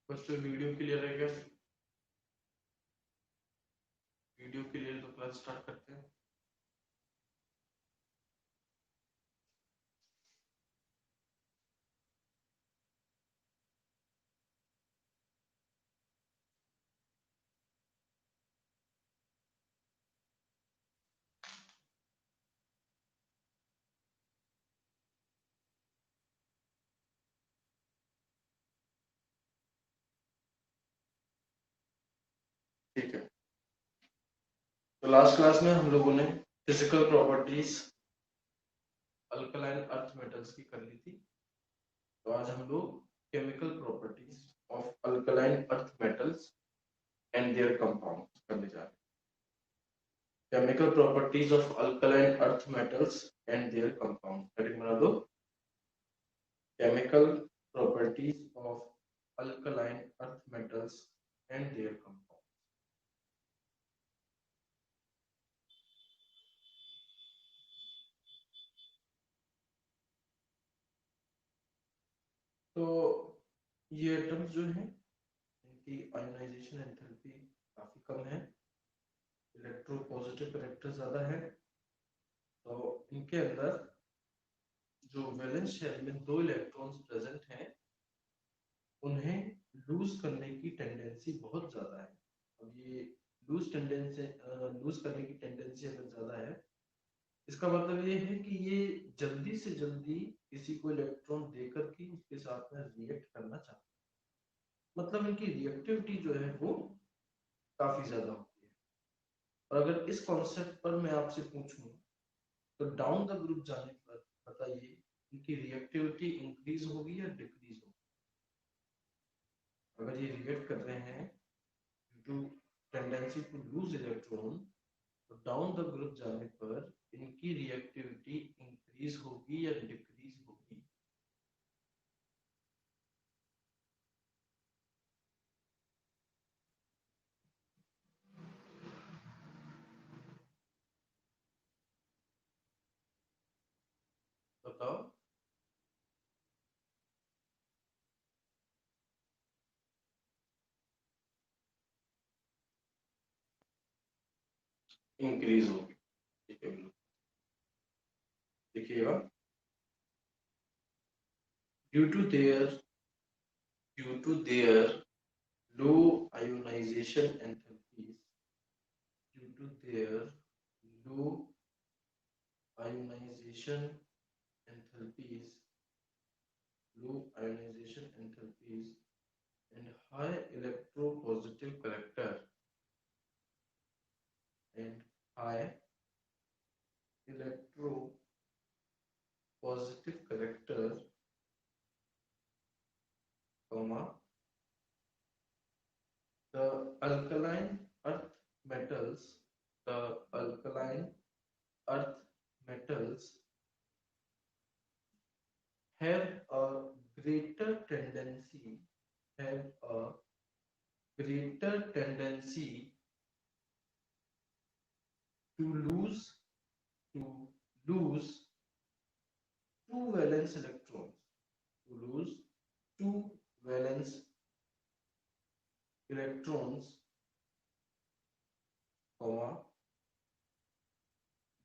First video clear है क्या? Video clear तो क्लास स्टार्ट करते हैं। ठीक है, तो लास्ट क्लास में हम लोगों ने physical properties alkaline earth metals की कर ली थी। तो आज हम लोग chemical properties of alkaline earth metals and there compounds करने जा रहे हैं। Chemical properties of alkaline earth metals and there compound, heading बना दो, chemical properties of alkaline earth metals and there compound. तो ये एटम्स जो हैं इनकी आयोनाइजेशन एंथैल्पी काफी कम है, इलेक्ट्रोपॉजिटिव करेक्टर ज्यादा है। तो इनके अंदर जो वैलेंस शेल में दो इलेक्ट्रॉन्स प्रेजेंट हैं उन्हें लूज करने की टेंडेंसी बहुत ज्यादा है। अब ये लूज करने की टेंडेंसी अगर ज्यादा है, इसका मतलब ये है कि ये जल्दी से जल्दी किसी को इलेक्ट्रॉन देकर के उसके साथ में रिएक्ट करना चाहते हैं। मतलब इनकी रिएक्टिविटी जो है वो काफी ज्यादा होती है। और अगर इस कॉन्सेप्ट पर मैं आपसे पूछूं तो डाउन द ग्रुप जाने पर बताइए इनकी रिएक्टिविटी इंक्रीज होगी या डिक्रीज होगी? अगर ये रिएक्ट कर रहे हैं due to tendency to lose electron, तो डाउन द ग्रुप जाने पर इनकी रिएक्टिविटी इंक्रीज होगी या डिक्रीज होगी? बताओ। इंक्रीज होगी। ठीक है, देखिएगा, due to their due to their low ionization enthalpies, due to their low ionization enthalpies, and high electropositive character and high electropositive character, comma, the alkaline earth metals, the alkaline earth metals have a greater tendency have a greater tendency to lose to lose two valence electrons, to lose two valence electrons, comma,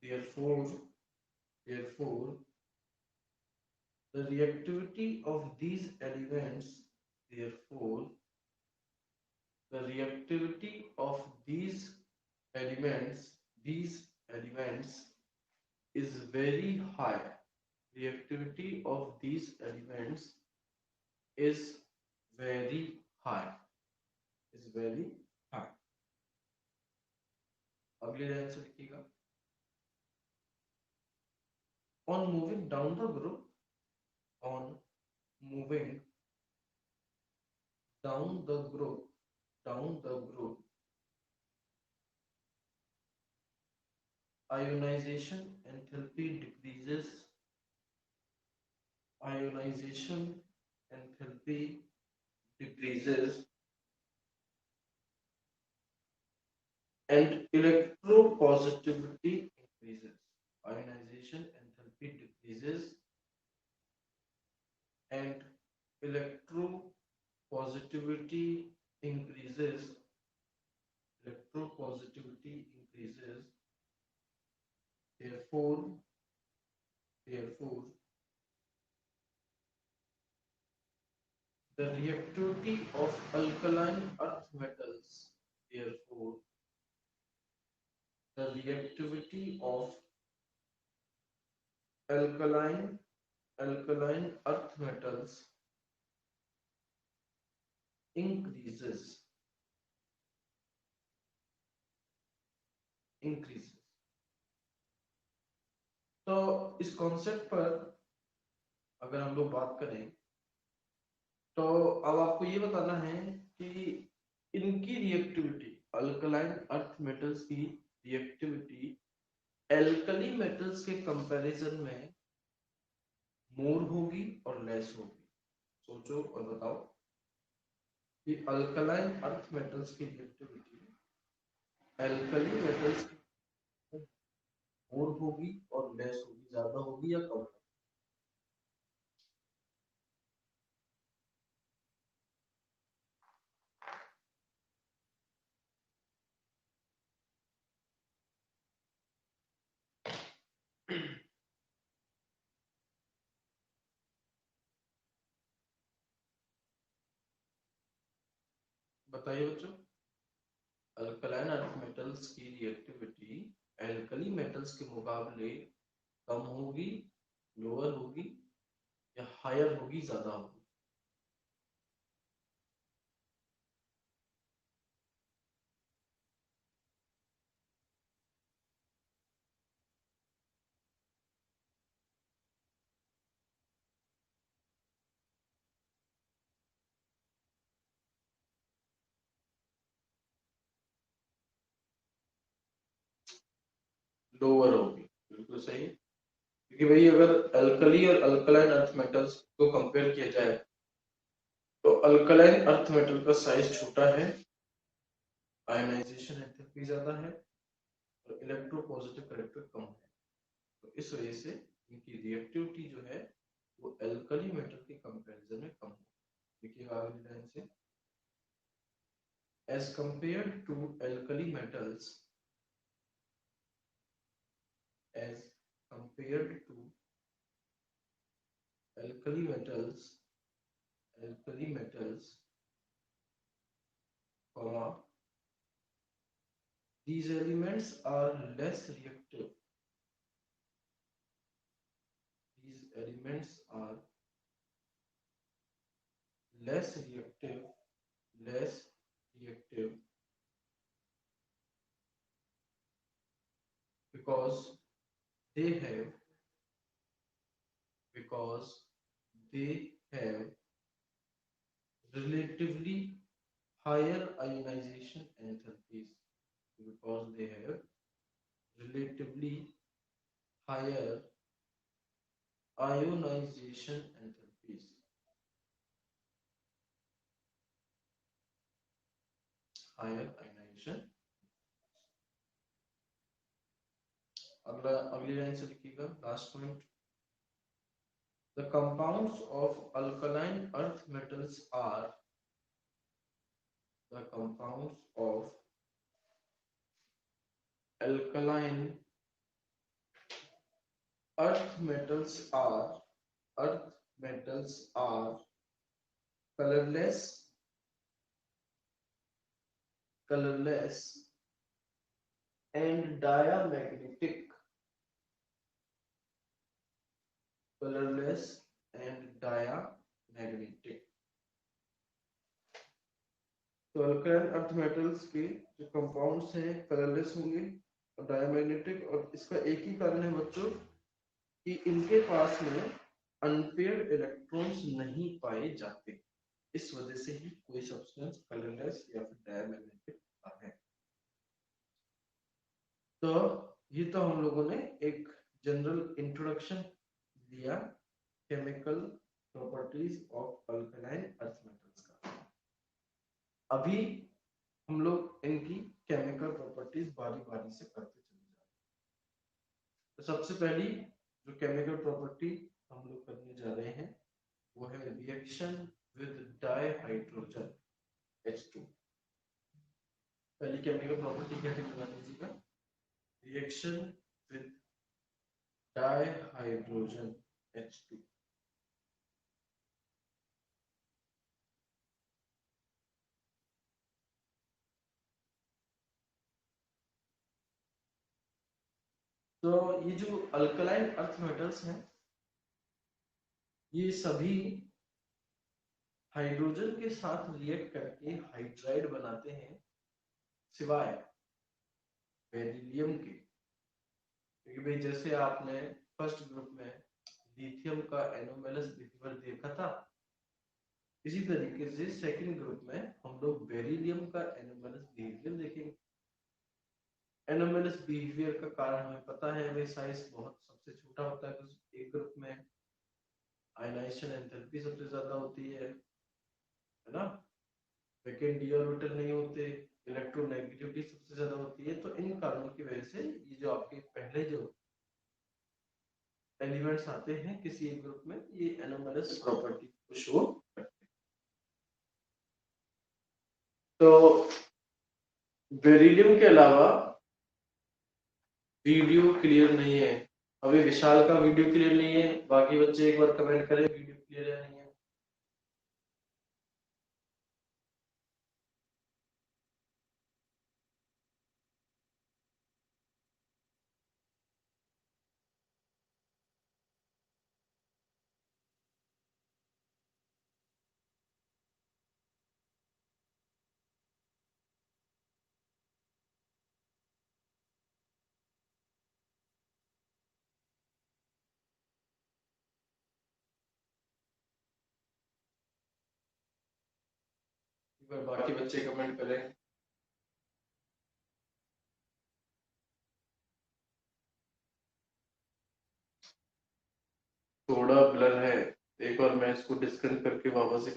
therefore the reactivity of these elements therefore the reactivity of elements these elements is very high. Reactivity of these elements is very high. Is very high. अगली line से लिखिएगा, on moving down the group, on moving down the group, ionization enthalpy decreases, ionization enthalpy decreases, and electropositivity increases. Ionization enthalpy decreases and electropositivity electropositivity increases, electropositivity increases, therefore the reactivity of alkaline earth metals, therefore the reactivity of alkaline earth metals increases, तो इस concept पर अगर हम लोग बात करें तो अब आपको ये बताना है कि इनकी रिएक्टिविटी, अल्कलाइन अर्थ मेटल्स की रिएक्टिविटी एल्कली मेटल्स के कंपैरिजन में मोर होगी और लेस होगी। सोचो और बताओ कि अल्कलाइन अर्थ मेटल्स की रिएक्टिविटी एल्कली मेटल्स की मोर होगी और लेस होगी, ज्यादा होगी या कम? बताइए बच्चों, अल्कलाइन अर्थ मेटल्स की रिएक्टिविटी एल्कली मेटल्स के मुकाबले कम होगी, लोअर होगी या हायर होगी, ज्यादा होगी? लोअर होगी, बिल्कुल सही। क्योंकि भाई अगर अल्कली और अल्कलाइन अर्थ मेटल्स को कंपेयर किया जाए तो अल्कलाइन अर्थ मेटल का साइज छोटा है, आयनाइजेशन एंथैल्पी ज्यादा है और इलेक्ट्रोपॉजिटिव करैक्टर कम है। तो इस वजह से इनकी रिएक्टिविटी जो है वो अल्कली मेटल के कंपैरिजन में कम है। देखिएगा अगली लाइन से, as compared to alkali metals, as compared to alkali metals, comma, these elements are less reactive. These elements are less reactive because they have relatively higher ionization enthalpies, because they have relatively higher ionization enthalpies, higher ionization। अगली line से लिखिएगा last point, the compounds of alkaline earth metals are, the compounds of alkaline earth metals are colorless and diamagnetic, colorless and diamagnetic। तो alkyne earth metals के जो compounds हैं colourless होंगे और diamagnetic, और इसका एक ही कारण है बच्चों कि इनके पास में अनपेयर्ड इलेक्ट्रॉन्स नहीं पाए जाते, इस वजह से ही कोई सब्सटेंस कलरलेस या फिर डायमैग्नेटिक होता है। तो ये तो हम लोगों ने एक जनरल इंट्रोडक्शन दिया chemical properties of alkaline earth metals का। अभी हम लोग इनकी केमिकल प्रॉपर्टीज बारी बारी से करते चले जाएंगे। तो सबसे पहली जो केमिकल प्रॉपर्टी हम लोग करने जा रहे हैं वो है रिएक्शन with dihydrogen H2। पहली केमिकल प्रॉपर्टी क्या है बता दीजिएगा। Reaction with dihydrogen H2। तो ये जो अल्कलाइन अर्थ मेटल्स हैं ये सभी हाइड्रोजन के साथ रिएक्ट करके हाइड्राइड बनाते हैं, सिवाय बेरिलियम के। क्योंकि भाई जैसे आपने फर्स्ट ग्रुप में लिथियम का एनोमैलस बिहेवियर देखा था, इसी तरीके से सेकंड ग्रुप में हम लोग बेरिलियम का एनोमैलस बिहेवियर देखेंगे। एनोमैलस बिहेवियर का कारण हमें पता है, वे साइज बहुत सबसे छोटा होता है। तो एक ग्रुप में आयनाइजेशन एंथैल्पी सबसे ज्यादा होती है ना। वैकेंट d ऑर्बिटल नहीं होते, इलेक्ट्रोनेगेटिविटी सबसे ज्यादा होती है। तो इन कारणों की वजह से ये जो आपके पहले जो एलिमेंट्स आते हैं किसी एक ग्रुप में, ये एनोमैलस प्रॉपर्टी को शो करते हैं। तो बेरिलियम के अलावा वीडियो क्लियर नहीं है। अभी विशाल का वीडियो क्लियर नहीं है, बाकी बच्चे एक बार कमेंट करें वीडियो क्लियर है नहीं है। एक बार बाकी बच्चे कमेंट करें। थोड़ा ब्लर है, एक बार मैं इसको डिस्कनेक्ट करके वापस से।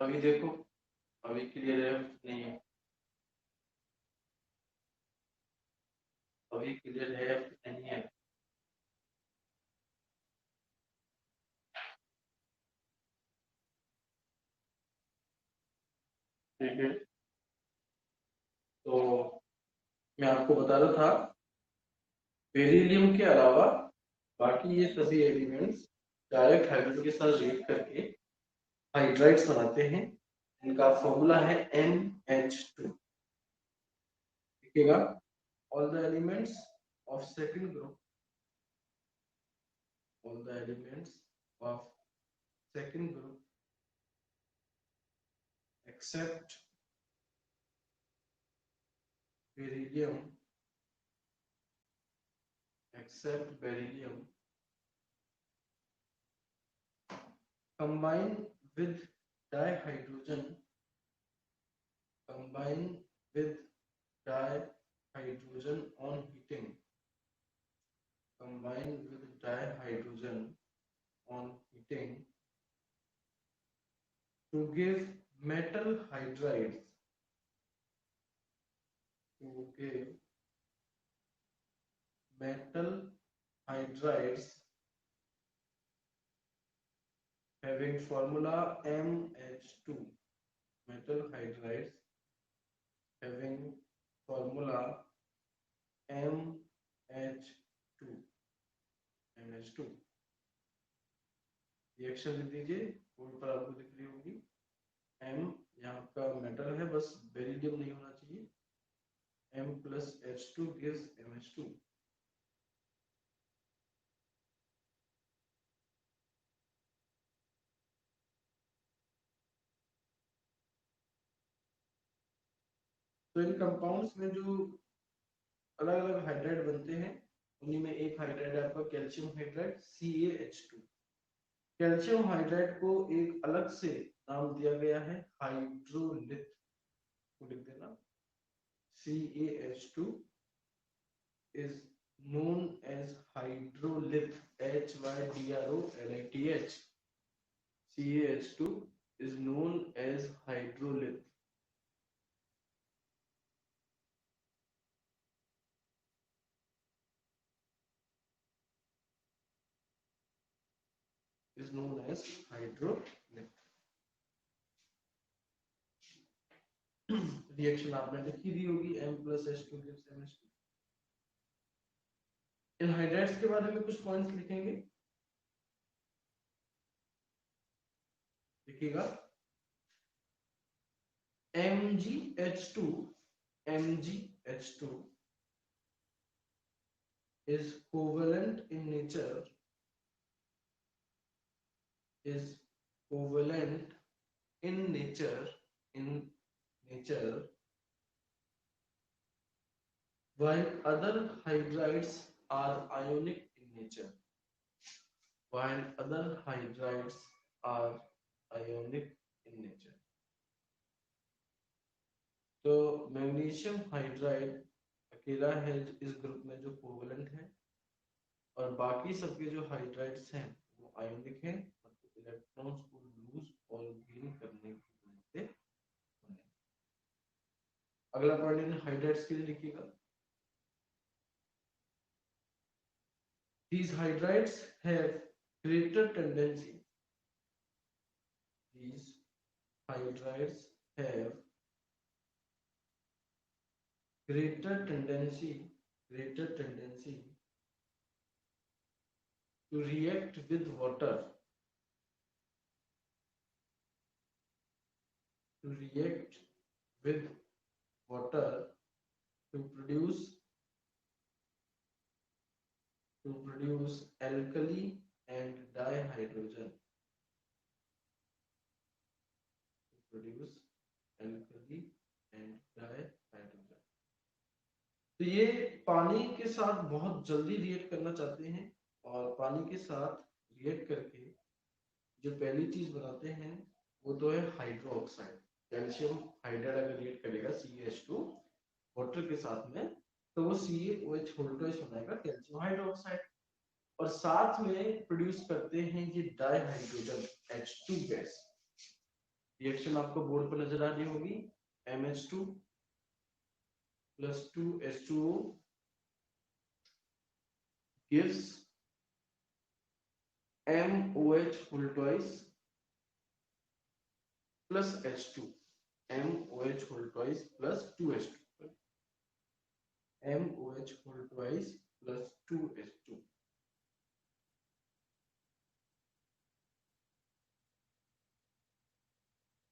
अभी देखो, अभी क्लियर है नहीं है? अभी क्लियर है नहीं है? ठीक है, तो मैं आपको बता रहा था बेरिलियम के अलावा बाकी ये सभी एलिमेंट्स डायरेक्ट हाइड्रोजन के साथ रिएक्ट करके हाइड्राइड्स बनाते हैं। इनका फॉर्मूला है NH2। देखिएगा, all the elements of second group, all the elements of second group except beryllium, except beryllium combine with dihydrogen, combine with dihydrogen on heating, combine with dihydrogen on heating to give metal hydrides, to give metal hydrides having formula MH2, metal hydrides having formula MH2, MH2। Reaction लिख दीजिए, board पर आपको दिख रही होगी। M यहाँ का metal है, बस बेरिलियम नहीं होना चाहिए। M plus H2 gives MH2। तो इन कंपाउंड्स में जो अलग अलग हाइड्राइड बनते हैं, उन्हीं में एक हाइड्राइड है आपका calcium hydride CaH2। Calcium hydride को एक अलग से नाम दिया गया है हाइड्रोलिथ, को लिख देना। CaH2 is known as hydrolith, HYDROLITH। CaH2 is known as hydrolith। known as hydrolytic. Reaction आपने लिखी दी होगी, M plus H2 gives MH2. इन हाइड्राइड्स के बारे में कुछ पॉइंट्स लिखेंगे, लिखिएगा MgH2 is covalent in nature, while other hydrides are ionic in nature. तो मैग्नीशियम हाइड्राइड अकेला है इस ग्रुप में जो कोवेलेंट है, और बाकी सबके जो हाइड्राइड्स हैं वो आयोनिक हैं, मतलब इलेक्ट्रॉन्स को लूज और गेन करने की वजह से बने। अगला पॉइंट हाइड्राइड्स के लिए लिखिएगा, these hydrides have greater tendency to react with water to produce alkali and dihydrogen. तो ये पानी के साथ बहुत जल्दी रिएक्ट करना चाहते हैं, और पानी के साथ रिएक्ट करके जो पहली चीज बनाते हैं वो तो है हाइड्रोक्साइड। कैल्शियम हाइड्राइड अगर रिएक्ट करेगा CH2 वाटर के साथ में, तो वो CaOH होल्टोइस बनाएगा कैल्शियम हाइड्रोक्साइड, और साथ में प्रोड्यूस करते हैं ये डाइहाइड्रोजन H2 गैस। रिएक्शन आपको बोर्ड पर नजर आ रही होगी, MH2 plus 2H2O gives MOH full twice plus H2, MOH full twice plus 2H2, MOH full twice plus 2H2।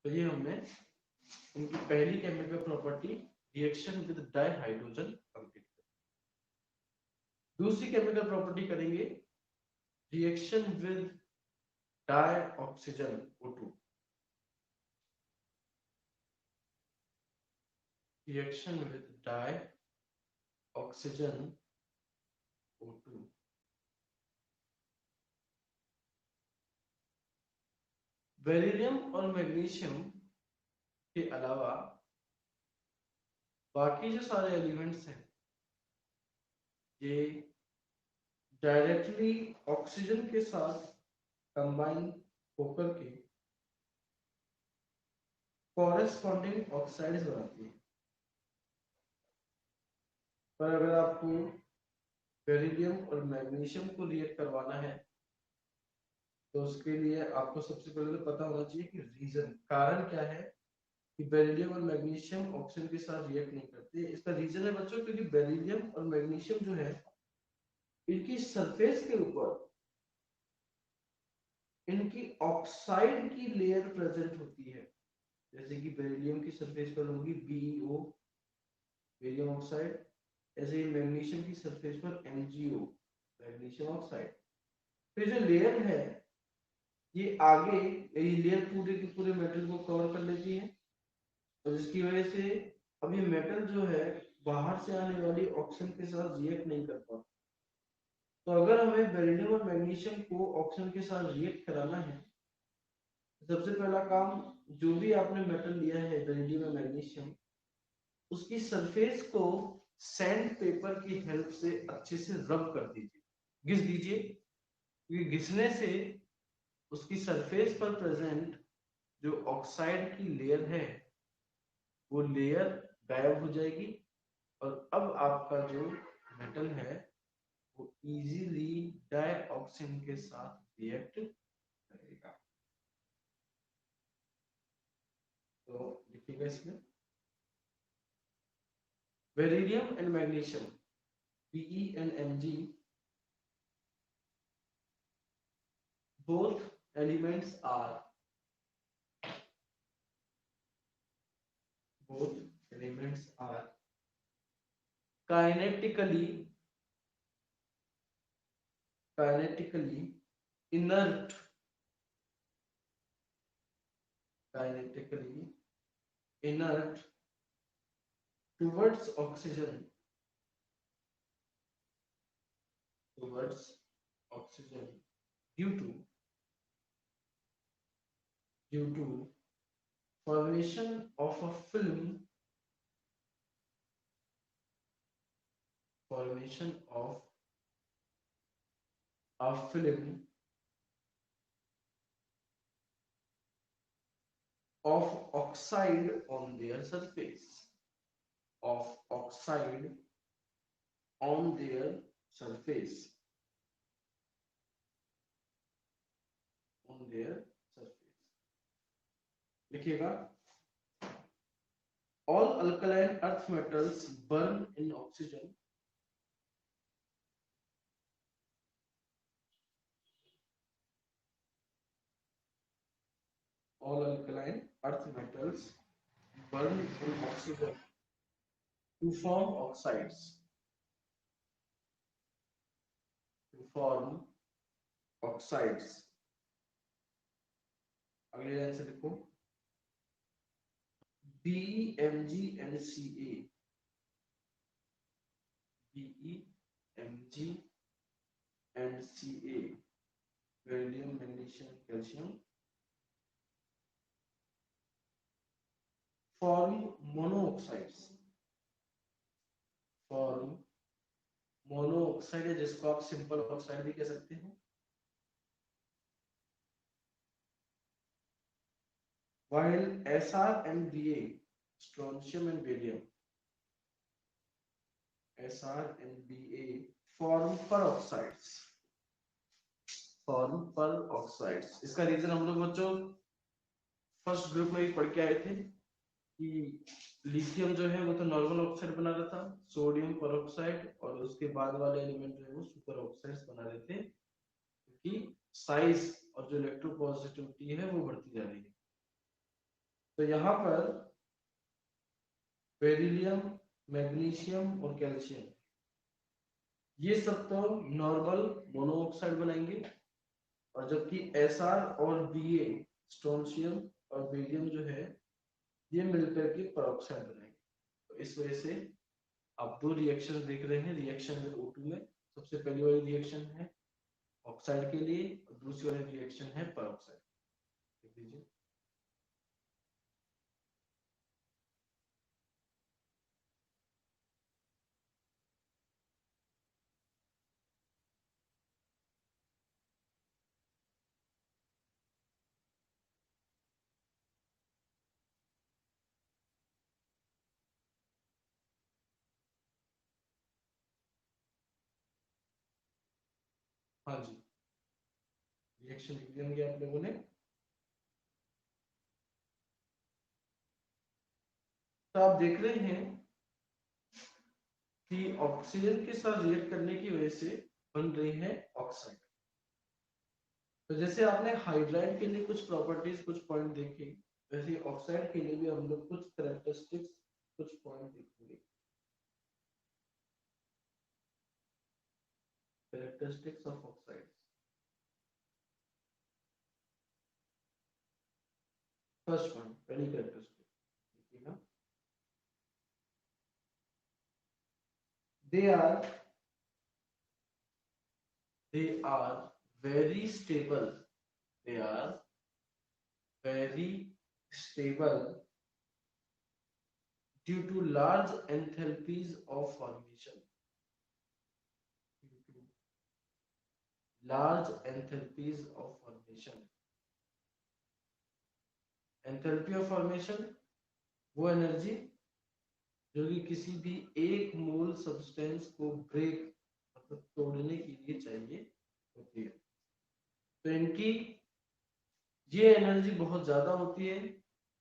तो ये हमने इनकी पहली chemical property reaction with dihydrogen complete कर। दूसरी केमिकल प्रॉपर्टी करेंगे reaction with dioxygen O2। Reaction with dioxygen O2। Beryllium और magnesium के अलावा बाकी जो सारे एलिमेंट्स हैं ये डायरेक्टली ऑक्सीजन के साथ कंबाइन होकर के कॉरेस्पॉन्डिंग ऑक्साइड्स बनाती है। पर अगर आपको बेरिलियम और मैग्नीशियम को रिएक्ट करवाना है तो उसके लिए आपको सबसे पहले तो पता होना चाहिए कि रीजन, कारण क्या है कि बेरिलियम और मैग्नीशियम ऑक्सीजन के साथ रिएक्ट नहीं करते। इसका रीजन है बच्चों, क्योंकि बेरिलियम और मैग्नीशियम जो है इनकी सरफेस के ऊपर इनकी ऑक्साइड की लेयर प्रेजेंट होती है। जैसे कि बेरिलियम की सरफेस पर होगी BeO बेरिलियम ऑक्साइड, ऐसे ही मैग्नीशियम की सरफेस पर MgO मैग्नीशियम ऑक्साइड। तो जो लेयर है ये आगे ये लेयर पूरे के पूरे मेटल को कवर कर लेती है, और जिसकी वजह से अब ये मेटल जो है बाहर से आने वाली ऑक्सीजन के साथ रिएक्ट नहीं कर पाता। तो अगर हमें बेरिलियम और मैग्नीशियम को ऑक्सीजन के साथ रिएक्ट कराना है, सबसे पहला काम, जो भी आपने मेटल लिया है बेरिलियम और मैग्नीशियम, उसकी सरफेस को सैंड पेपर की हेल्प से अच्छे से रब कर दीजिए, घिस दीजिए, क्योंकि घिसने से उसकी सरफेस पर प्रेजेंट जो ऑक्साइड की लेयर है वो लेयर गायब हो जाएगी, और अब आपका जो मेटल है वो इजीली डाइऑक्सीजन के साथ रिएक्ट रहेगा। तो लिखिएगा इसमें beryllium and magnesium Be and Mg, both elements are kinetically inert, kinetically inert towards oxygen, due to formation of a film, formation of a film of oxide on their surface, of oxide on their surface, on their surface. लिखिएगा all alkaline earth metals burn in oxygen, all alkaline earth metals burn in oxygen to form oxides, to form oxides. अगले line से देखो BeMg and Ca, BeMg and Ca, beryllium, magnesium, calcium, form monooxides, form monoxide है जिसको आप simple oxide भी कह सकते हैं। while Sr and Ba, strontium and barium, Sr and Ba form peroxides, form peroxides। इसका रीजन हम लोग बच्चों फर्स्ट ग्रुप में भी पढ़ के आए थे कि लिथियम जो है वो तो नॉर्मल ऑक्साइड बना रहा था, सोडियम पेरोक्साइड, और उसके बाद वाले एलिमेंट जो है वो सुपर ऑक्साइड्स बना रहे थे क्योंकि साइज और जो इलेक्ट्रोपॉजिटिविटी है वो बढ़ती जा रही है। तो यहाँ पर बेरिलियम, मैग्नीशियम और कैल्शियम ये सब तो नॉर्मल मोनोऑक्साइड बनाएंगे, और जबकि Sr और Ba, स्ट्रोंशियम और बेरिलियम जो है ये मिलकर के पेरोक्साइड बनाएंगे। तो इस वजह से आप दो रिएक्शन देख रहे हैं रिएक्शन में O2 में। सबसे पहली वाली रिएक्शन है ऑक्साइड के लिए और दूसरी वाली रिएक्शन है पेरोक्साइड। देख लीजिए हाँ जी, रिएक्शन लिख देंगे आप लोगों ने। तो आप देख रहे हैं कि ऑक्सीजन के साथ रिएक्ट करने की वजह से बन रही है ऑक्साइड। तो जैसे आपने हाइड्राइड के लिए कुछ प्रॉपर्टीज, कुछ पॉइंट देखे, वैसे ऑक्साइड के लिए भी हम लोग कुछ कैरेक्टरिस्टिक्स, कुछ पॉइंट देखेंगे। Characteristics of oxide. First point, पहली कैरेक्टरिस्टिक देखिएगा, they are very stable, they are very stable due to large enthalpies of formation, due to large enthalpies of formation। Enthalpy of formation वो energy जो कि किसी भी एक मोल substance को break मतलब तोड़ने के लिए चाहिए होती है। तो इनकी ये एनर्जी बहुत ज्यादा होती है,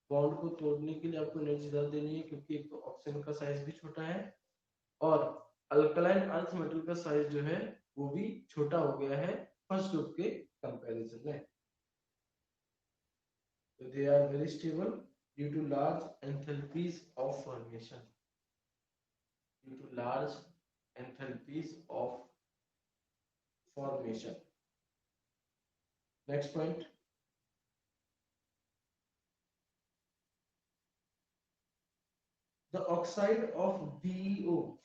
बॉन्ड को तोड़ने के लिए आपको एनर्जी ज्यादा देनी है, क्योंकि एक तो ऑक्सीजन का साइज भी छोटा है और अल्कलाइन अर्थ मेटल का साइज जो है वो भी छोटा हो गया है फर्स्ट ग्रुप के कंपैरिजन में। So they are very stable due to large enthalpies of formation. Due to large enthalpies of formation. Next point. The oxide of BeO.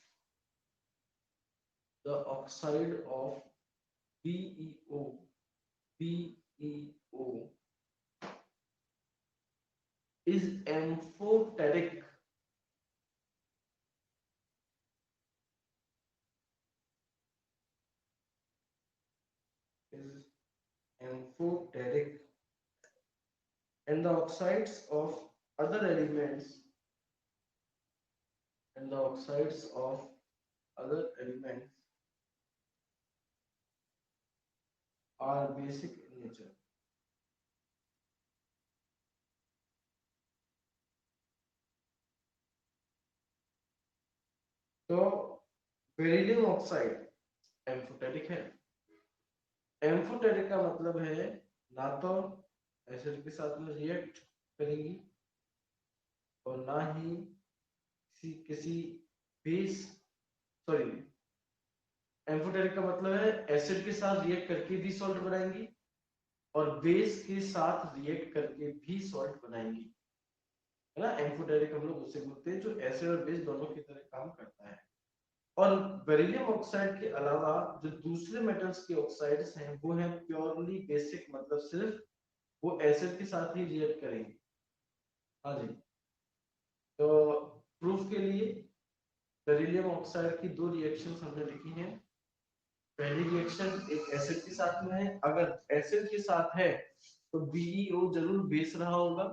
The oxide of BeO. BeO is amphoteric. Is amphoteric, and the oxides of other elements and the oxides of other elements are basic in nature. तो beryllium oxide amphoteric है। Amphoteric का मतलब है ना तो acid के साथ में रिएक्ट करेंगी और ना ही किसी बेस, सॉरी, एम्फोटेरिक का मतलब है एसिड के साथ रिएक्ट करके भी सॉल्ट बनाएंगी और बेस के साथ रिएक्ट करके भी सॉल्ट बनाएंगी, है ना। एम्फोटेरिक हम लोग उसे बोलते हैं जो एसिड और बेस दोनों की तरह काम करता है। और बेरिलियम ऑक्साइड के अलावा जो दूसरे मेटल्स के ऑक्साइड्स हैं वो हैं प्योरली बेसिक, मतलब सिर्फ वो एसिड के साथ ही रिएक्ट करेंगे। हाँ जी, तो प्रूफ के लिए बेरिलियम ऑक्साइड की दो रिएक्शंस हमने लिखी हैं। पहली रिएक्शन एक एसिड के साथ में है, अगर एसिड के साथ है तो BeO जरूर बेस रहा होगा,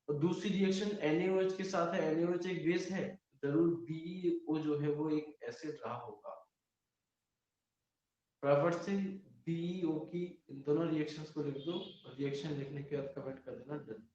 और दूसरी रिएक्शन NaOH के साथ है, NaOH एक बेस है, जरूर BeO जो है वो एक एसिड रहा होगा। फटाफट से BeO की इन दोनों रिएक्शंस को लिख दो और रिएक्शन लिखने के बाद कमेंट कर देना डन।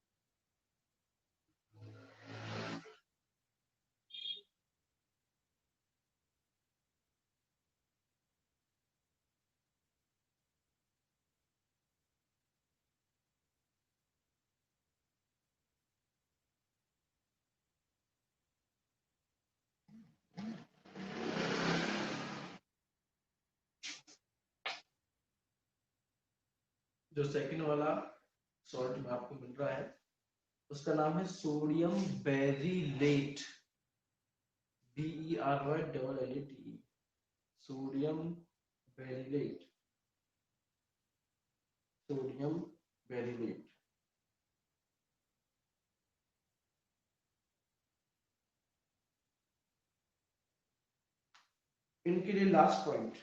जो सेकंड वाला सॉल्ट में आपको मिल रहा है उसका नाम है sodium beryllate, BeRyLate, sodium beryllate, sodium beryllate. इनके लिए last point,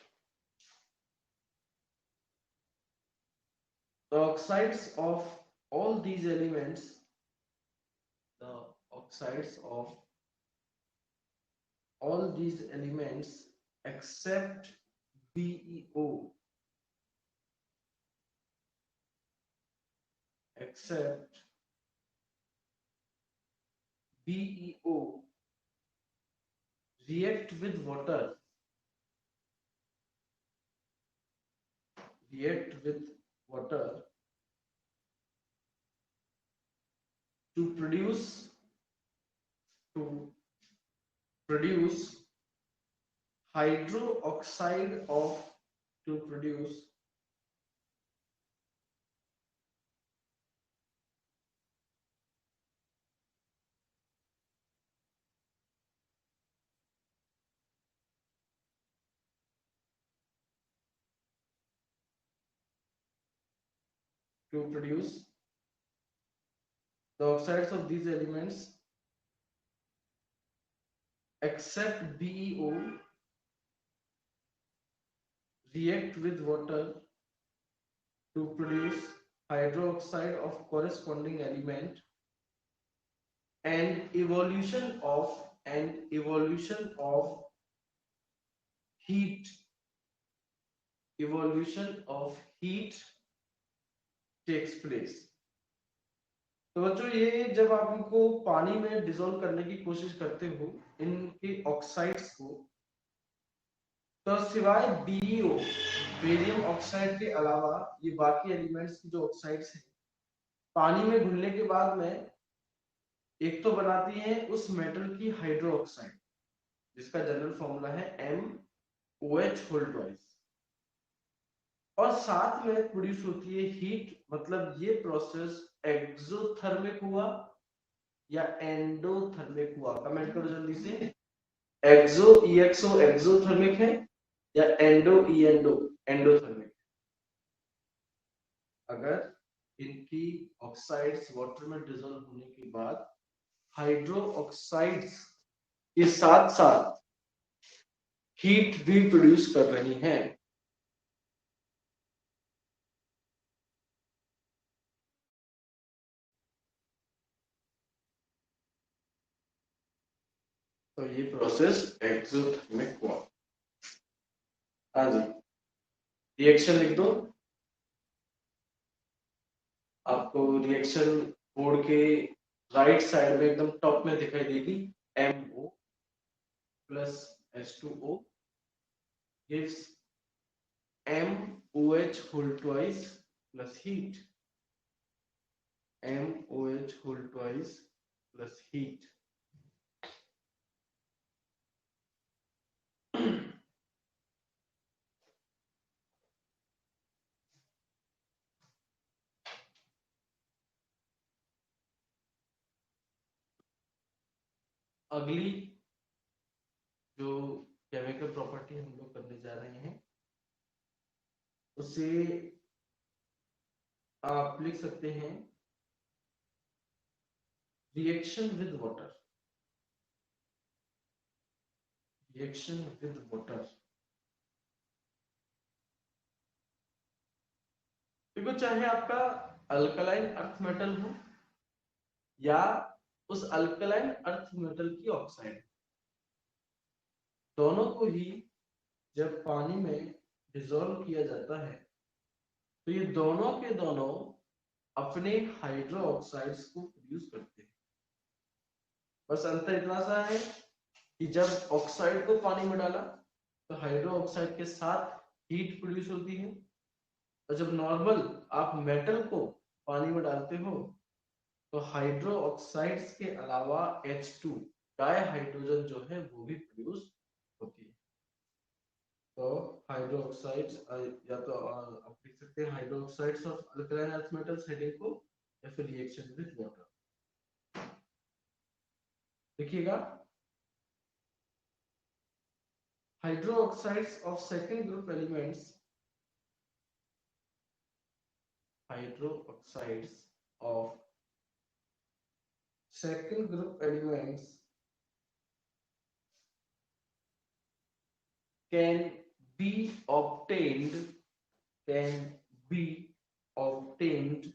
the oxides of all these elements, the oxides of all these elements except BeO, except BeO react with water, react with water to produce hydroxide of, to produce to produce the oxides of these elements except BeO react with water to produce hydroxide of corresponding element, and evolution of heat, evolution of heat takes place, तो बच्चों ये जब आप इनको पानी में dissolve करने की कोशिश करते हो इनके ऑक्साइड्स को, तो सिवाय बीईओ बेरियम ऑक्साइड के अलावा ये बाकी एलिमेंट्स की जो ऑक्साइड्स हैं पानी में घुलने के बाद में एक तो बनाती हैं उस मेटल की हाइड्रो ऑक्साइड जिसका जनरल फॉर्मूला है MOH होल ट्वाइस, और साथ में प्रोड्यूस होती है हीट। मतलब ये प्रोसेस एक्सोथर्मिक हुआ या एंडोथर्मिक हुआ, कमेंट करो जल्दी से। एक्सो EXO एक्सोथर्मिक है या एंडोथर्मिक। अगर इनकी ऑक्साइड्स वाटर में डिसॉल्व होने के बाद हाइड्रो ऑक्साइड्स के साथ साथ हीट भी प्रोड्यूस कर रही हैं। तो ये प्रोसेस एक्सोथर्मिक हुआ। हाँ जी, रिएक्शन लिख दो। आपको रिएक्शन बोर्ड के राइट साइड में एकदम टॉप में दिखाई देगी। MO plus H2O gives MOH whole twice plus heat. MOH whole twice plus heat. अगली जो केमिकल प्रॉपर्टी हम लोग करने जा रहे हैं उसे आप लिख सकते हैं reaction with water. Reaction with water, देखो चाहे आपका अल्कलाइन अर्थ मेटल हो या उस अल्कलाइन अर्थ मेटल की ऑक्साइड, दोनों को ही जब पानी में डिसॉल्व किया जाता है तो ये दोनों के दोनों अपने हाइड्रो ऑक्साइड्स को प्रोड्यूस करते हैं। बस अंतर इतना सा है कि जब ऑक्साइड को पानी में डाला तो हाइड्रो ऑक्साइड के साथ हीट प्रोड्यूस होती है, और जब नॉर्मल आप मेटल को पानी में डालते हो तो हाइड्रो ऑक्साइड्स के अलावा H2 डाई हाइड्रोजन जो है वो भी प्रोड्यूस होती है। तो हाइड्रो ऑक्साइड्स या तो आप लिख सकते हैं hydro oxides of alkaline earth metals heading को, या फिर रिएक्शन विद वाटर। देखिएगा hydro oxides of second group elements, hydro oxides of second group elements can be obtained can be obtained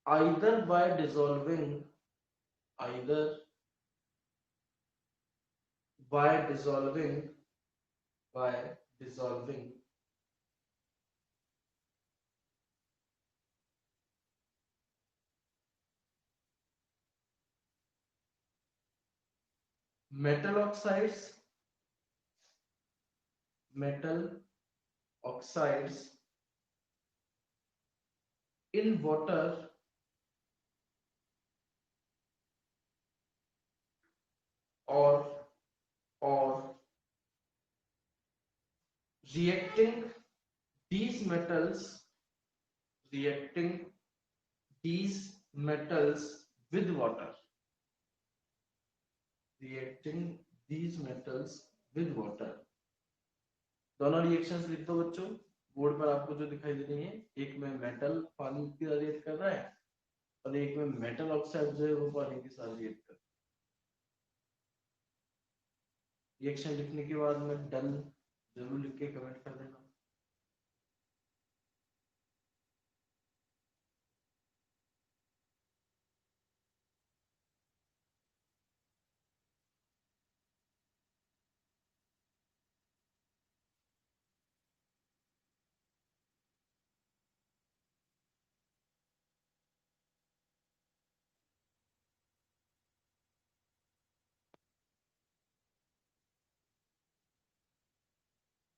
either by dissolving either by dissolving by dissolving metal oxides metal oxides in water or or reacting these metals reacting these metals with water reacting these metals with water। दोनों reactions लिख दो बच्चों board पर, आपको जो दिखाई दे रही है, एक में मेटल पानी की रिएक्ट कर रहा है और एक में मेटल ऑक्साइड जो है वो पानी के साथ रिएक्ट कर रहा है। रिएक्शन लिखने के बाद में डन जरूर लिख के कमेंट कर देना।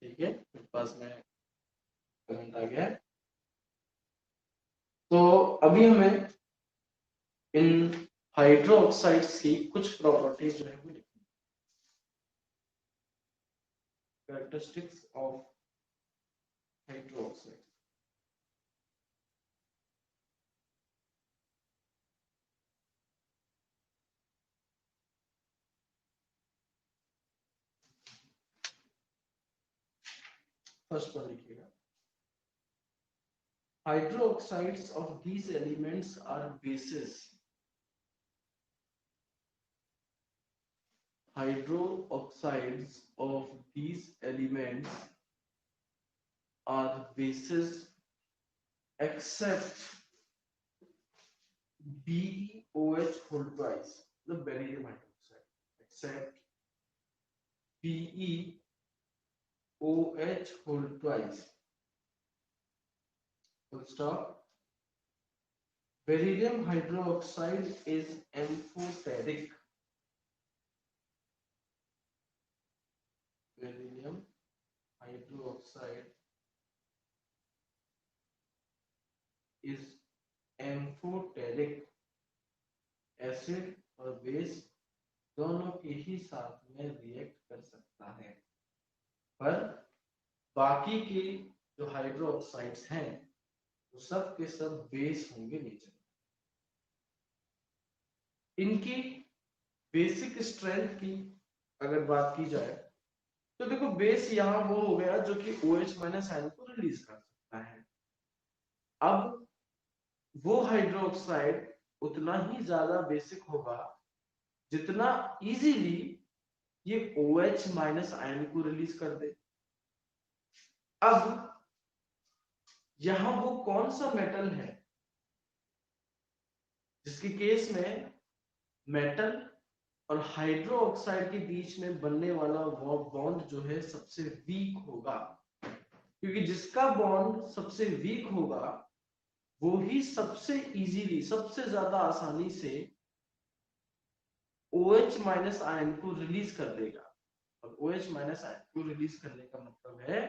ठीक है, मेरे पास में कमेंट आ गया है। तो अभी हमें इन हाइड्रोक्साइड्स की कुछ प्रॉपर्टीज जो है वो लिखनी, कैरेक्टरिस्टिक्स ऑफ हाइड्रोक्साइड। फर्स्ट पर लिखिएगा, hydroxides of these elements are bases. Hydroxides of these elements are bases except BeOH whole twice, the beryllium hydroxide, except BeOH whole twice. Full stop. Beryllium hydroxide is amphoteric. Beryllium hydroxide is amphoteric. Acid और base दोनों के ही साथ में react कर सकता है, पर बाकी के जो हाइड्रोक्साइड्स हैं वो सब के सब बेस होंगे नेचर। इनकी बेसिक स्ट्रेंथ की अगर बात की जाए तो देखो, बेस यहाँ वो हो गया जो कि OH माइनस आयन को रिलीज कर सकता है। अब वो हाइड्रोक्साइड उतना ही ज्यादा बेसिक होगा जितना इजीली ये OH माइनस आयन को रिलीज कर दे। अब यहां वो कौन सा मेटल है जिसके केस में मेटल और हाइड्रोक्साइड के बीच में बनने वाला वो बॉन्ड जो है सबसे वीक होगा, क्योंकि जिसका बॉन्ड सबसे वीक होगा वो ही सबसे इजीली, सबसे ज्यादा आसानी से OH माइनस आयन को रिलीज कर देगा। और OH माइनस आयन को रिलीज करने का मतलब है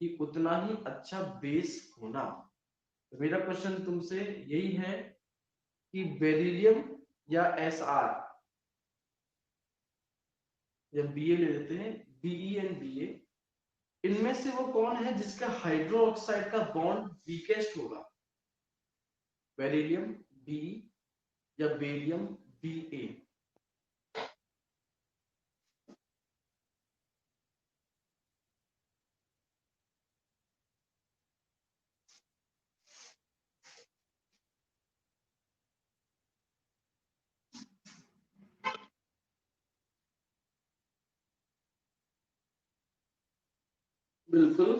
कि उतना ही अच्छा बेस होना। तो मेरा क्वेश्चन तुमसे यही है कि बेरिलियम या SR या BA ले लेते हैं, BE एंड BA, इनमें से वो कौन है जिसका हाइड्रोक्साइड का बॉन्ड वीकेस्ट होगा? बेरिलियम BE या बेरियम BA? बिल्कुल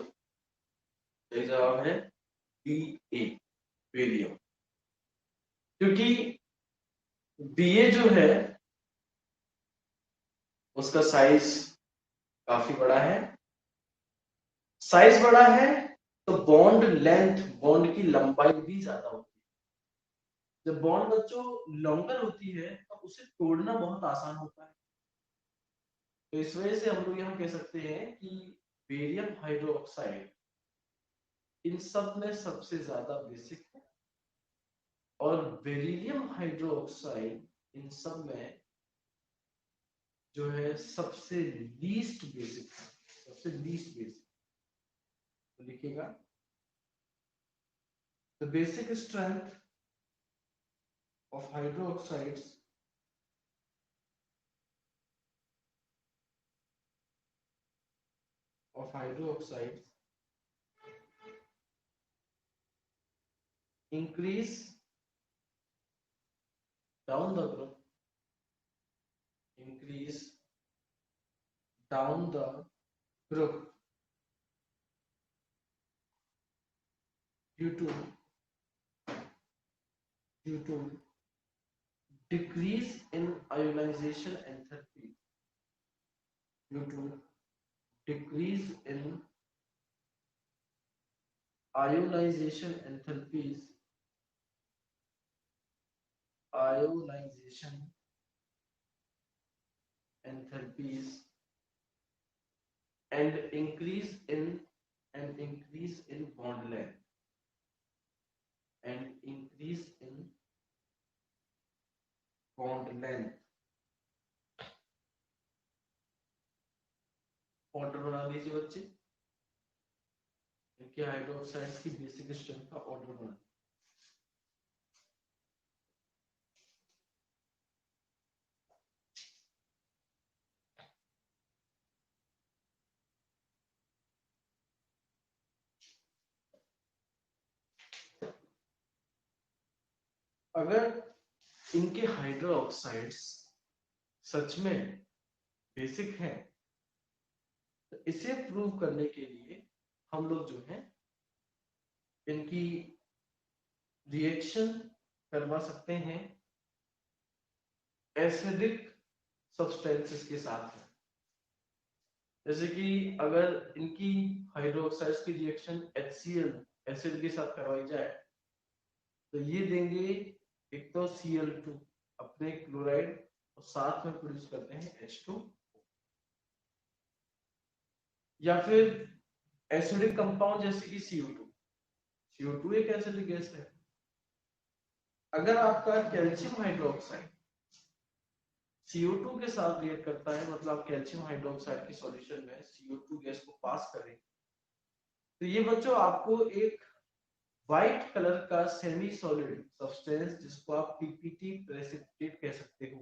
सही जवाब है BA, बेरियम। क्योंकि BA जो है उसका साइज काफी बड़ा है, साइज बड़ा है तो बॉन्ड लेंथ, बॉन्ड की लंबाई भी ज्यादा होती है। जब बॉन्ड बच्चों लॉन्गर होती है तो उसे तोड़ना बहुत आसान होता है। तो इस वजह से हम लोग यहाँ कह सकते हैं कि बेरियम हाइड्रोक्साइड इन सब में सबसे ज्यादा बेसिक है और बेरिलियम हाइड्रोक्साइड इन सब में जो है सबसे लीस्ट बेसिक है, सबसे लीस्ट बेसिक। तो लिखिएगा, the basic strength of hydroxides increase down the group, increase down the group due to decrease in ionization enthalpy, due to decrease in ionization enthalpies, ionization enthalpies and increase in bond length and increase in bond length. Order बना लीजिए बच्चे, इनके hydroxides की basic strength का order बना। अगर इनके hydroxides सच में बेसिक हैं तो इसे प्रूव करने के लिए हम लोग जो है इनकी रिएक्शन करवा सकते हैं एसिडिक सब्सटेंसेस के साथ में। जैसे कि अगर इनकी हाइड्रोक्साइड्स की रिएक्शन HCl एसिड के साथ करवाई जाए तो ये देंगे एक तो Cl2 अपने क्लोराइड और साथ में प्रोड्यूस करते हैं H2, या फिर एसिडिक कंपाउंड जैसे कि CO2 एक एसिडिक गैस है। अगर आपका कैल्शियम हाइड्रोक्साइड CO2 के साथ रिएक्ट करता है, मतलब कैल्शियम हाइड्रोक्साइड की सॉल्यूशन में CO2 गैस को पास करें, तो ये बच्चों आपको एक व्हाइट कलर का सेमी सॉलिड सब्सटेंस जिसको आप पीपीटी प्रेसिपिटेट कह सकते हो,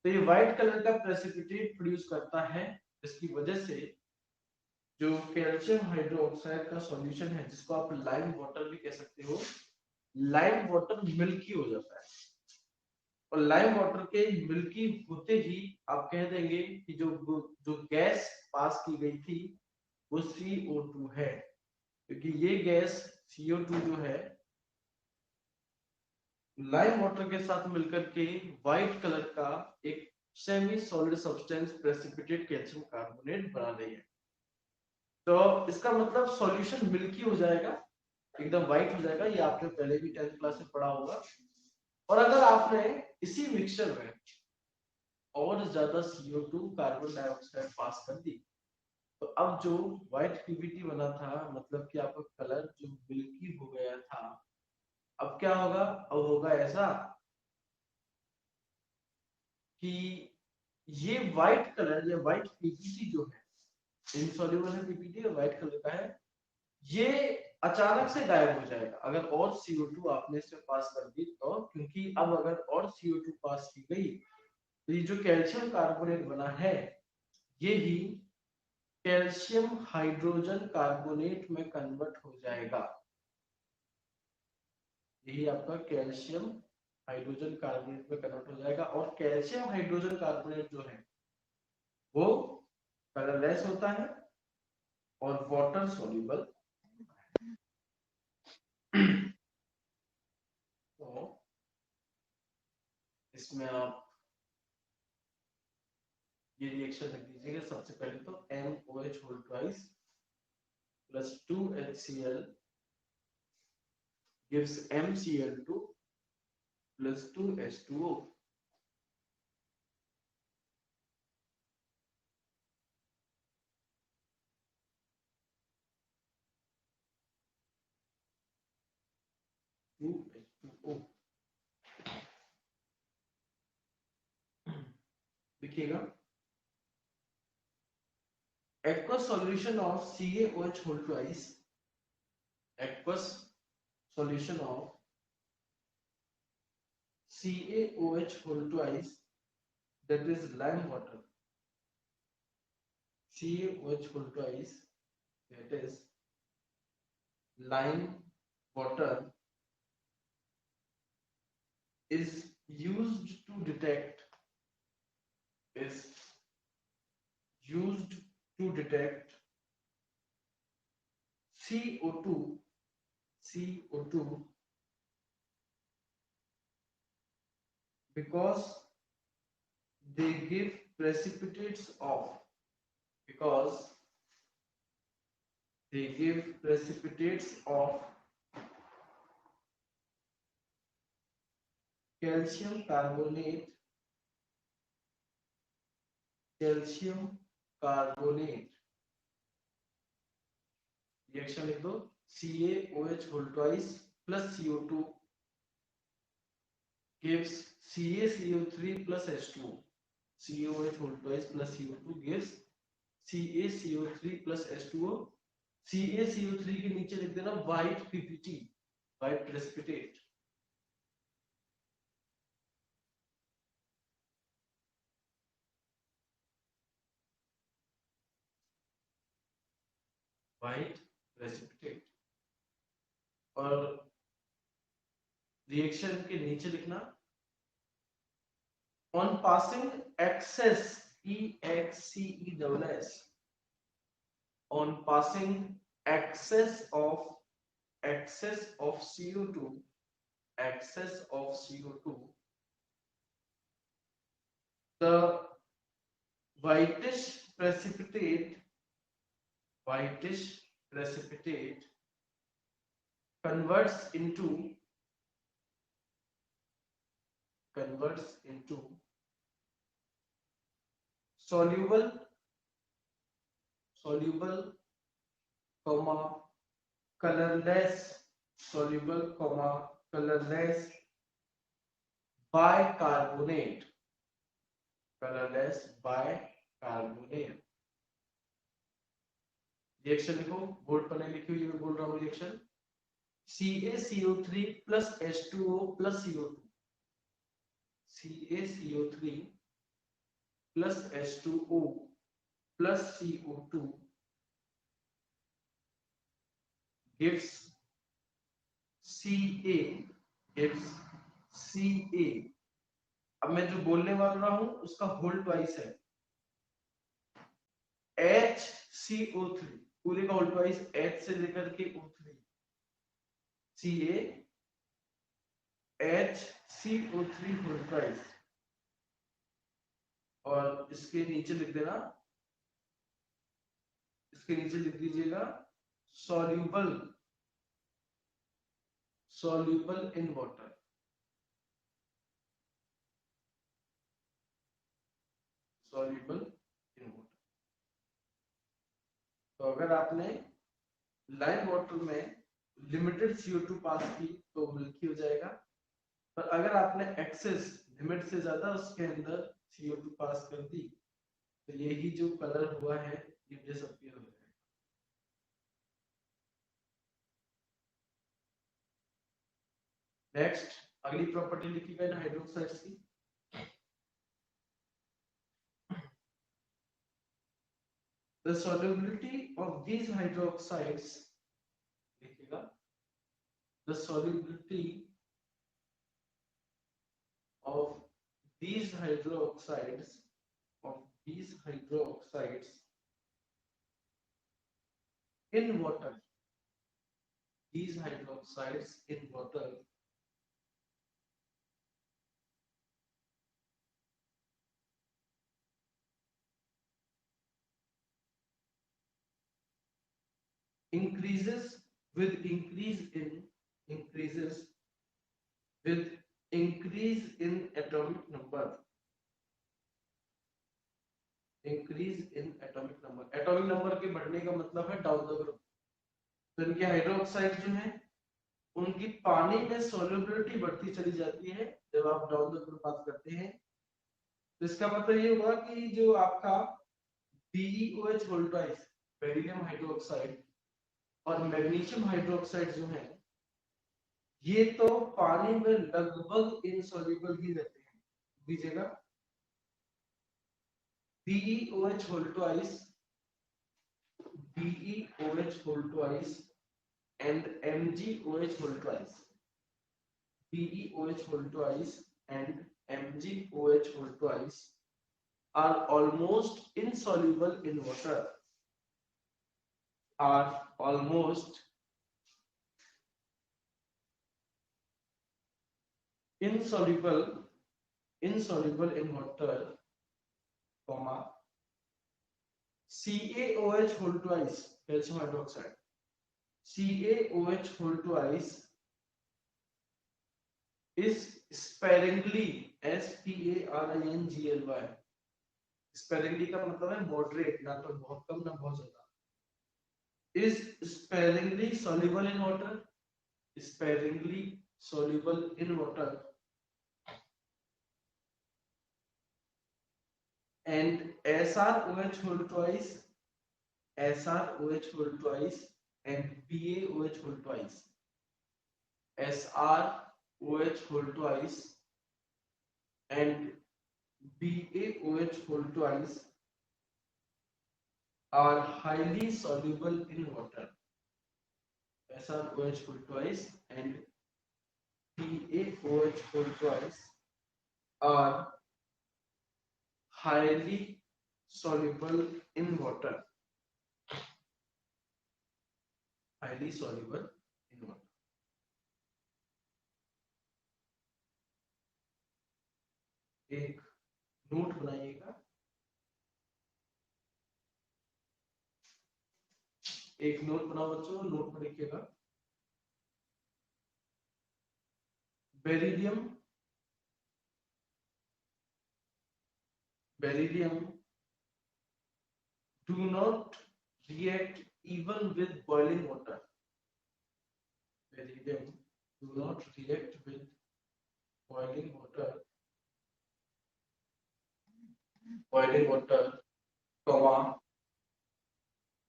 तो ये व्हाइट कलर का प्रेसिपिटेट प्रोड्यूस करता है, जिसकी वजह से जो कैल्शियम हाइड्रोक्साइड का सॉल्यूशन है जिसको आप लाइम वाटर भी कह सकते हो, लाइम वाटर मिल्की हो जाता है। और लाइम वाटर के मिल्की होते ही आप कह देंगे कि जो गैस पास की गई थी वो CO2 है, क्योंकि ये गैस CO2 जो है लाइम वाटर के साथ मिलकर के व्हाइट कलर का एक semi solid substance precipitate calcium carbonate बना रही है। तो इसका मतलब सॉल्यूशन मिल्की हो जाएगा, एकदम व्हाइट हो जाएगा। ये आपने पहले भी 10th क्लास में पढ़ा होगा। और अगर आपने इसी मिक्सचर में और ज्यादा CO2 कार्बन डाइऑक्साइड पास कर दी तो अब जो व्हाइट पीपीटी बना था, मतलब कि आपका कलर जो मिल्की हो गया था, अब क्या होगा? अब होगा ऐसा कि ये व्हाइट कलर या व्हाइट पीपीटी जो है इनसॉल्युबल है, पीपीटी और व्हाइट कलर का है, ये अचानक से गायब हो जाएगा अगर और CO2 आपने इसमें पास कर दी तो। क्योंकि अब अगर और CO2 पास की गई तो ये जो कैल्शियम कार्बोनेट बना है ये ही कैल्शियम हाइड्रोजन कार्बोनेट में कन्वर्ट हो जाएगा। यही आपका कैल्शियम हाइड्रोजन कार्बोनेट में कन्वर्ट हो जाएगा। और कैल्शियम हाइड्रोजन कार्बोनेट जो है वो कलरलेस होता है और वाटर सॉल्युबल। तो इसमें आप ये रिएक्शन लिख दीजिएगा। सबसे पहले तो MOH whole twice plus 2HCl gives MCl2 plus 2H2O. देखिएगा, aqueous solution of CaOH whole twice, aqueous solution of CaOH whole twice, that is lime water. CaOH whole twice, that is lime water, is used to detect is used to detect CO2 because they give precipitates of because they give precipitates of calcium carbonate reaction लिख दो, CaOH whole twice plus CO2 gives CaCO3 plus H2O. CaOH whole twice plus CO2 gives CaCO3 plus H2O. CaCO3 के नीचे लिख देना white PPT, white precipitate. white precipitate. और reaction के नीचे लिखना on passing excess EXCESS, on passing excess of CO2, the whitish precipitate converts into soluble, colorless, bicarbonate, reaction लिखो, board पर नहीं लिखी हुई मैं बोल रहा हूँ reaction, CaCO3 plus H2O plus CO2, CaCO3 plus H2O plus CO2 gives Ca. अब मैं जो बोलने वाला हूं उसका होल ट्वाइस है HCO3, पूरे का होल ट्वाइस H से लेकर के O3, CaHCO3 होल ट्वाइस, और इसके नीचे लिख देना, इसके नीचे लिख दीजिएगा soluble in water, soluble in water. तो अगर आपने लाइम वाटर में लिमिटेड CO2 पास की तो मिल्की हो जाएगा, पर अगर आपने एक्सेस लिमिट से ज्यादा उसके अंदर CO2 पास कर दी तो यही जो कलर हुआ है ये डिसअपीयर हो जाएगा. नेक्स्ट अगली प्रॉपर्टी लिखी गई हाइड्रोक्साइड्स की, the solubility of these hydroxides, लिखिएगा, the solubility of these hydroxides in water, these hydroxides in water increases with increase in atomic number, atomic number के बढ़ने का मतलब है डाउन द ग्रुप. तो इनके हाइड्रोक्साइड जो है उनकी पानी में सोल्युबिलिटी बढ़ती चली जाती है जब आप डाउन द ग्रुप बात करते हैं. तो इसका मतलब ये हुआ कि जो आपका BeOH whole twice beryllium hydroxide और मैग्नीशियम हाइड्रोक्साइड जो है ये तो पानी में लगभग इनसॉल्युबल ही रहते हैं. दीजिएगा BeOH whole twice and MgOH whole twice, BeOH whole twice and MgOH whole twice are almost insoluble in water, insoluble in water, comma CaOH whole twice, calcium hydroxide, CaOH whole twice is sparingly, SPARINGLY, sparingly का मतलब है moderate, ना तो बहुत कम ना बहुत ज्यादा, is sparingly soluble in water, sparingly soluble in water, and SrOH whole twice, SrOH whole twice, and BaOH whole twice, SrOH whole twice and BaOH whole twice are highly soluble in water. SrOH whole twice and BaOH whole twice are highly soluble in water. Highly soluble in water. एक note बनाइएगा, एक note बनाओ बच्चों, note में लिखिएगा beryllium, beryllium do not react even with boiling water. Beryllium do not react with boiling water, comma,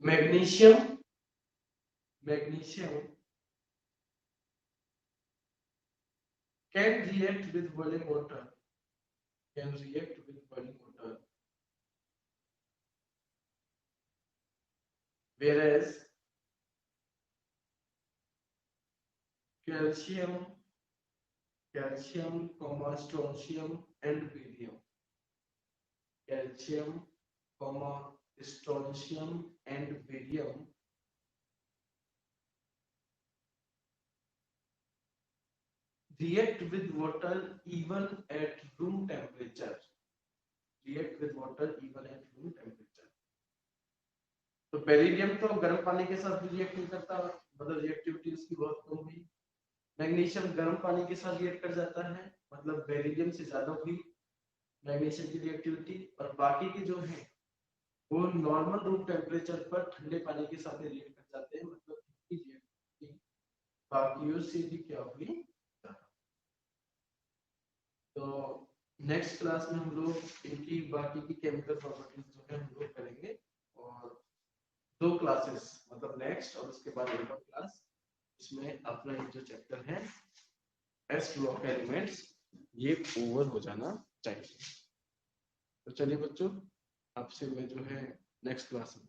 magnesium, magnesium can react with boiling water, can react with boiling water, whereas calcium, comma, strontium and barium, calcium, comma, strontium and barium react with water even at room temperature, react with water even at room temperature. तो beryllium तो गर्म पानी के साथ react नहीं करता, मतलब reactivity उसकी बहुत कम हुई। मैग्नीशियम गर्म पानी के साथ रिएक्ट कर जाता है, मतलब बेरिलियम से ज्यादा हुई मैग्नीशियम की रिएक्टिविटी, और बाकी के जो है वो नॉर्मल रूम टेम्परेचर पर ठंडे पानी के साथ रिएक्ट कर जाते हैं, मतलब इनकी रिएक्टिविटी बाकियों से भी क्या हुई। तो नेक्स्ट क्लास में हम लोग इनकी बाकी की केमिकल प्रॉपर्टीज जो है हम लोग करेंगे, और 2 क्लासेस मतलब नेक्स्ट और उसके बाद एक और क्लास, इसमें अपना जो चैप्टर है एस ब्लॉक एलिमेंट्स ये ओवर हो जाना चाहिए। तो चलिए बच्चों, आपसे मैं जो है नेक्स्ट क्लास में